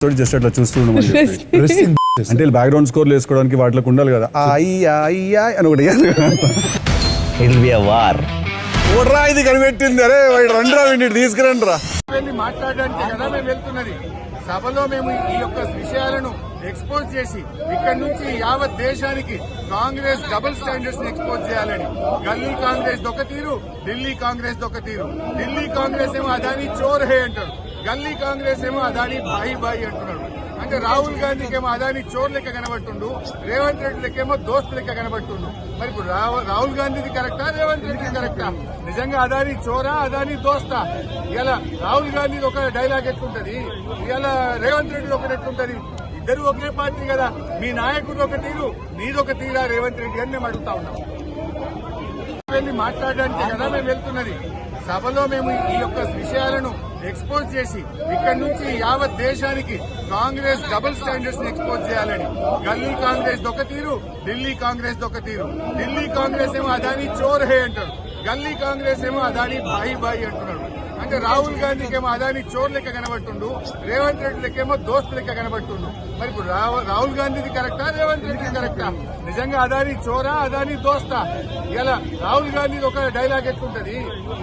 just అట్లా చూస్తున్నాం అంటే బ్యాక్గ్రౌండ్ స్కోర్లు వేసుకోవడానికి వాటికి ఉండాలి కదా అయ్యా అయ్యా అని ఒకటి ఓడ్రా ఇది కనిపెట్టింది అరే రండిరా వీడిని తీసుకురండి రా వెళ్ళి మాట్లాడడానికి కదా మేము వెళ్తున్నది సభలో మేము ఈ యొక్క విషయాలను ఎక్స్పోజ్ చేసి ఇక్కడ నుంచి యావత్ దేశానికి కాంగ్రెస్ డబుల్ స్టాండర్డ్స్ ని ఎక్స్పోజ్ చేయాలని గల్లీ కాంగ్రెస్ దొక తీరు ఢిల్లీ కాంగ్రెస్ దొక తీరు ఢిల్లీ కాంగ్రెస్ ఏమో అదాని చోర్ హే అంటారు గల్లీ కాంగ్రెస్ ఏమో అదాని బాయి బాయి అంటున్నాడు అంటే రాహుల్ గాంధీకి ఏమో అదాని చోర్ లెక్క కనబడుతుండు రేవంత్ రెడ్డి లెక్కేమో దోస్తు లెక్క కనబడుతుండు మరి ఇప్పుడు రాహుల్ గాంధీది కరెక్టా రేవంత్ రెడ్డి కరెక్టా నిజంగా అదాని చోరా అదాని దోస్తా ఇలా రాహుల్ గాంధీది ఒక డైలాగ్ ఎట్లుంటది ఇలా రేవంత్ రెడ్డి ఒకటి ఎట్లుంటది ఇద్దరు ఒకే పార్టీ కదా మీ నాయకుడు ఒక తీరు నీదొక తీరా రేవంత్ రెడ్డి అని మేము అడుగుతా ఉన్నాం వెళ్ళి మాట్లాడడానికి కదా మేము వెళ్తున్నది సభలో మేము ఈ యొక్క విషయాలను ఎక్స్పోజ్ చేసి ఇక్కడ నుంచి యావత్ దేశానికి కాంగ్రెస్ డబుల్ స్టాండర్డ్స్ ని ఎక్స్పోజ్ చేయాలని గల్లీ కాంగ్రెస్ దొక తీరు ఢిల్లీ కాంగ్రెస్ దొక తీరు ఢిల్లీ కాంగ్రెస్ ఏమో అదాని చోర్ హే అంటారు గల్లీ కాంగ్రెస్ ఏమో అదాని బాయి బాయి అంటున్నాడు అంటే రాహుల్ గాంధీకి ఏమో అదాని చోర్ లెక్క కనబడుతుండు రేవంత్ రెడ్డి లెక్కేమో దోస్తు లెక్క కనబడుతుండు మరి ఇప్పుడు రాహుల్ గాంధీది కరెక్టా రేవంత్ రెడ్డి కరెక్టా నిజంగా అదాని చోరా అదాని దోస్తా ఇలా రాహుల్ గాంధీది ఒక డైలాగ్ ఎట్లుంటది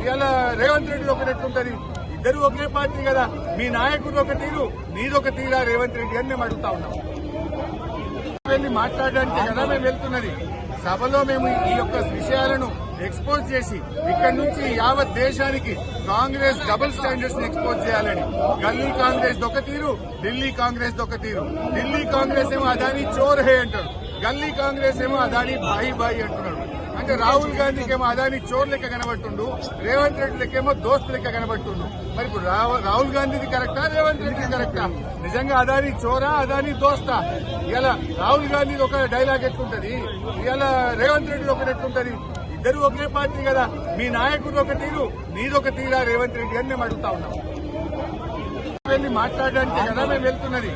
ఇలా రేవంత్ రెడ్డి ఒకటి ఎట్లుంటది ఇద్దరు ఒకే పార్టీ కదా మీ నాయకుడు ఒక తీరు నీదొక తీరా రేవంత్ రెడ్డి అని మేము అడుగుతా ఉన్నాం వెళ్ళి మాట్లాడడానికి కదా మేము వెళ్తున్నది సభలో మేము ఈ యొక్క విషయాలను ఎక్స్పోజ్ చేసి ఇక్కడ నుంచి యావత్ దేశానికి కాంగ్రెస్ డబుల్ స్టాండర్డ్స్ ని ఎక్స్పోజ్ చేయాలని గల్లీ కాంగ్రెస్ దొక తీరు ఢిల్లీ కాంగ్రెస్ దొక తీరు ఢిల్లీ కాంగ్రెస్ ఏమో అదాని చోర్ హే అంటారు గల్లీ కాంగ్రెస్ ఏమో అదాని బాయి బాయి అంటున్నాడు అంటే రాహుల్ గాంధీకి ఏమో అదాని చోర్ లెక్క కనబడుతుండు రేవంత్ రెడ్డి లెక్కేమో దోస్తు లెక్క కనబడుతుండు మరి ఇప్పుడు రాహుల్ గాంధీది కరెక్టా రేవంత్ రెడ్డి కరెక్టా నిజంగా అదాని చోరా అదాని దోస్తా ఇలా రాహుల్ గాంధీది ఒక డైలాగ్ ఎట్లుంటది ఇలా రేవంత్ రెడ్డి ఒకటి ఎట్లుంటది ఇద్దరు ఒకే పార్టీ కదా మీ నాయకుడు ఒక తీరు నీదొక తీరా రేవంత్ రెడ్డి అని మేము అడుగుతా ఉన్నాం వెళ్ళి మాట్లాడడానికి కదా మేము వెళ్తున్నది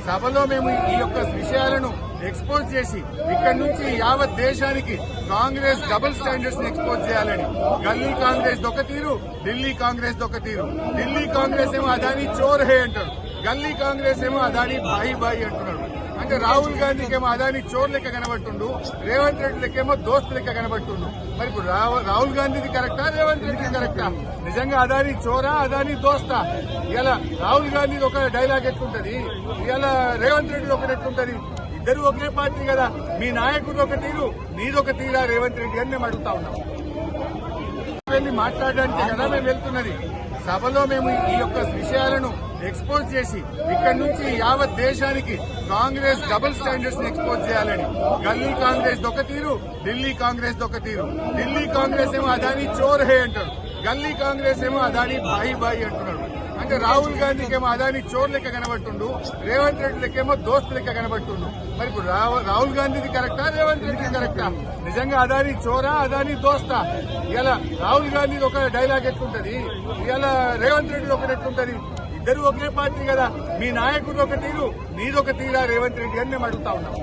సభలో మేము ఈ యొక్క విషయాలను ఎక్స్పోజ్ చేసి ఇక్కడ నుంచి యావత్ దేశానికి కాంగ్రెస్ డబుల్ స్టాండర్డ్స్ ని ఎక్స్పోజ్ చేయాలని గల్లీ కాంగ్రెస్ దొక తీరు ఢిల్లీ కాంగ్రెస్ దొక తీరు ఢిల్లీ కాంగ్రెస్ ఏమో అదాని చోర్ హే అంటారు గల్లీ కాంగ్రెస్ ఏమో అదాని బాయి బాయి అంటున్నాడు అంటే రాహుల్ గాంధీకి ఏమో అదాని చోర్ లెక్క కనబడుతుండు రేవంత్ రెడ్డి లెక్కేమో దోస్తు లెక్క కనబడుతుండు మరి ఇప్పుడు రాహుల్ గాంధీది కరెక్టా రేవంత్ రెడ్డి కరెక్టా నిజంగా అదాని చోరా అదాని దోస్తా ఇలా రాహుల్ గాంధీది ఒక డైలాగ్ ఎట్లుంటది ఇలా రేవంత్ రెడ్డి ఒకటి ఎట్లుంటది ఇద్దరు ఒకే పార్టీ కదా మీ నాయకుడు ఒక తీరు నీదొక తీరా రేవంత్ రెడ్డి అని మేము అడుగుతా ఉన్నాం వెళ్ళి మాట్లాడడానికి కదా మేము వెళ్తున్నది సభలో మేము ఈ యొక్క విషయాలను ఎక్స్పోజ్ చేసి ఇక్కడ నుంచి యావత్ దేశానికి కాంగ్రెస్ డబుల్ స్టాండర్డ్స్ ని ఎక్స్పోజ్ చేయాలని గల్లీ కాంగ్రెస్ దొక తీరు ఢిల్లీ కాంగ్రెస్ దొక తీరు ఢిల్లీ కాంగ్రెస్ ఏమో అదాని చోర్ హే అంటారు గల్లీ కాంగ్రెస్ ఏమో అదాని బాయి బాయి అంటున్నాడు అంటే రాహుల్ గాంధీకి ఏమో అదాని చోర్ లెక్క కనబడుతుండు రేవంత్ రెడ్డి లెక్కేమో దోస్తు లెక్క కనబడుతుండు మరి ఇప్పుడు రాహుల్ గాంధీది కరెక్టా రేవంత్ రెడ్డి కరెక్టా నిజంగా అదాని చోరా అదాని దోస్తా ఇలా రాహుల్ గాంధీది ఒక డైలాగ్ ఎట్లుంటది ఇలా రేవంత్ రెడ్డి ఒకటి ఎట్లుంటది ఇద్దరు ఒకే పార్టీ కదా మీ నాయకుడు ఒక తీరు నీదొక తీరా రేవంత్ రెడ్డి అని మేము అడుగుతా ఉన్నాం